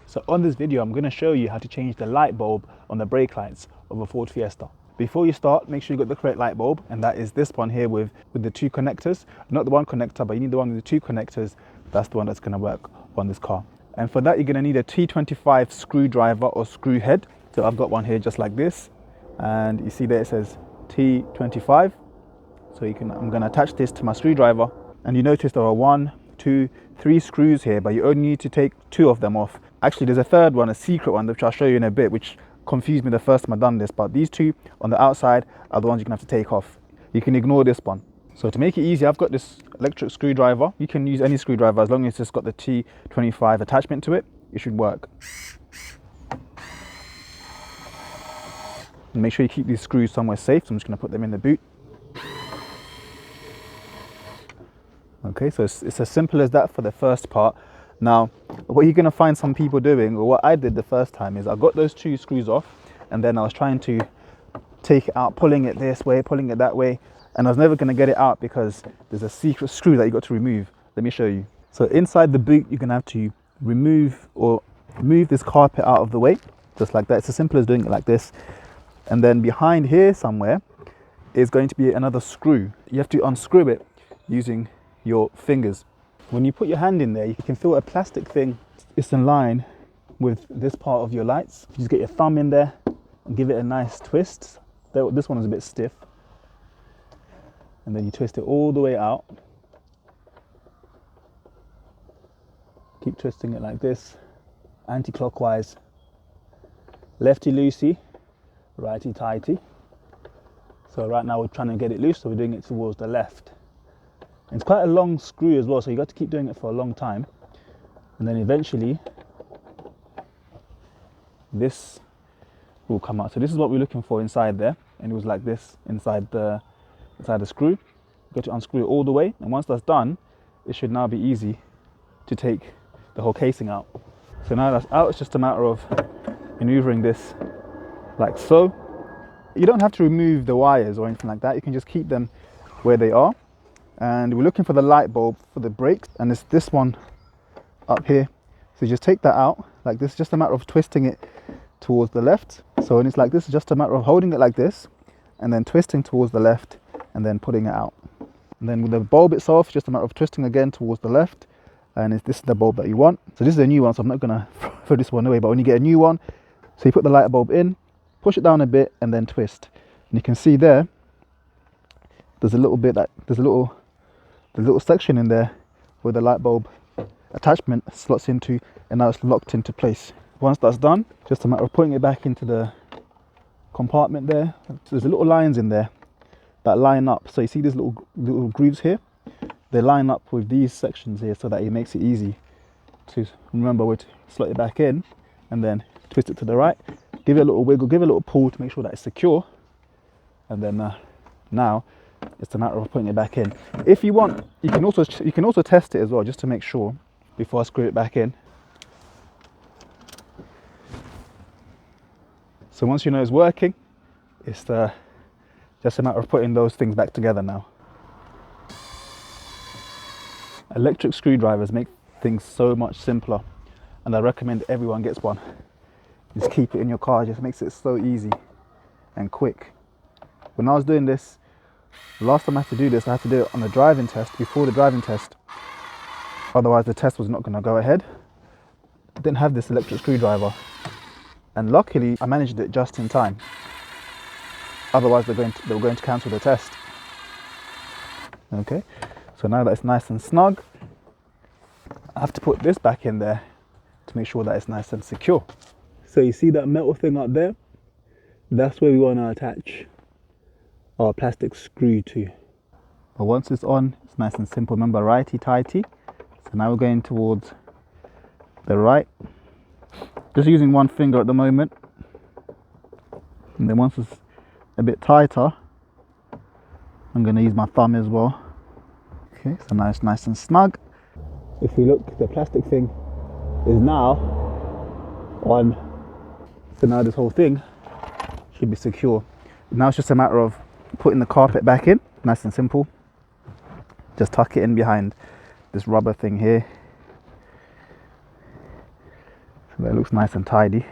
So on this video, I'm going to show you how to change the light bulb on the brake lights of a Ford Fiesta. Before you start, make sure you got the correct light bulb, and that is this one here with the two connectors. Not the one connector, but you need the one with the two connectors. That's the one that's going to work on this car. And for that, you're going to need a T25 screwdriver or screw head. So I've got one here just like this, and you see there it says T25. So I'm going to attach this to my screwdriver, and you notice there are 1, 2, 3 screws here, but you only need to take 2 of them off. Actually, there's a third one, a secret one, which I'll show you in a bit, which confused me the first time I've done this, but these 2 on the outside are the ones you're gonna have to take off. You can ignore this one. So to make it easy, I've got this electric screwdriver. You can use any screwdriver as long as it's got the T25 attachment to it. It should work. And make sure you keep these screws somewhere safe. So I'm just gonna put them in the boot. Okay, so it's as simple as that for the first part. Now, what you're going to find some people doing, or what I did the first time, is I got those 2 screws off, and then I was trying to take it out, pulling it this way, pulling it that way, and I was never going to get it out because there's a secret screw that you got to remove. Let me show you. So inside the boot, you're going to have to move this carpet out of the way, just like that. It's as simple as doing it like this. And then behind here somewhere is going to be another screw. You have to unscrew it using your fingers. When you put your hand in there, you can feel a plastic thing. It's in line with this part of your lights. You just get your thumb in there and give it a nice twist. This one is a bit stiff. And then you twist it all the way out. Keep twisting it like this, anti-clockwise. Lefty loosey, righty tighty. So right now we're trying to get it loose, so we're doing it towards the left. It's quite a long screw as well, so you got to keep doing it for a long time, and then eventually this will come out. So this is what we're looking for inside there, and it was like this inside the screw. You got to unscrew it all the way, and once that's done, it should now be easy to take the whole casing out. So now that's out, it's just a matter of maneuvering this like so. You don't have to remove the wires or anything like that. You can just keep them where they are. And we're looking for the light bulb for the brakes, and it's this one up here. So you just take that out like this, just a matter of twisting it towards the left. So when it's like this, it's just a matter of holding it like this and then twisting towards the left and then putting it out. And then with the bulb itself, just a matter of twisting again towards the left, and this is the bulb that you want. So this is a new one, so I'm not gonna throw this one away, but when you get a new one, so you put the light bulb in, push it down a bit and then twist. And you can see there, there's a little section in there where the light bulb attachment slots into, and now it's locked into place. Once that's done, just a matter of putting it back into the compartment there. So there's little lines in there that line up. So you see these little grooves here? They line up with these sections here, so that it makes it easy to remember where to slot it back in, and then twist it to the right. Give it a little wiggle, give it a little pull to make sure that it's secure, and then now it's a matter of putting it back in. If you want, you can also test it as well, just to make sure before I screw it back in. So once you know it's working, it's just a matter of putting those things back together now. Electric screwdrivers make things so much simpler, and I recommend everyone gets one. Just keep it in your car, it just makes it so easy and quick. When I was doing this, the last time I had to do this, I had to do it on a driving test, before the driving test. Otherwise the test was not going to go ahead. I didn't have this electric screwdriver, and luckily I managed it just in time. Otherwise they were going to cancel the test. Okay, so now that it's nice and snug, I have to put this back in there to make sure that it's nice and secure. So you see that metal thing up there? That's where we want to attach our plastic screw to. But once it's on, it's nice and simple. Remember, righty tighty. So now we're going towards the right, just using one finger at the moment, and then once it's a bit tighter, I'm going to use my thumb as well. Okay, so now it's nice and snug. If we look, the plastic thing is now on, so now this whole thing should be secure. Now it's just a matter of putting the carpet back in, nice and simple. Just tuck it in behind this rubber thing here. But it looks nice and tidy.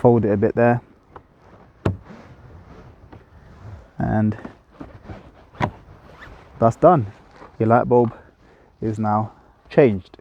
Fold it a bit there, and that's done. Your light bulb is now changed.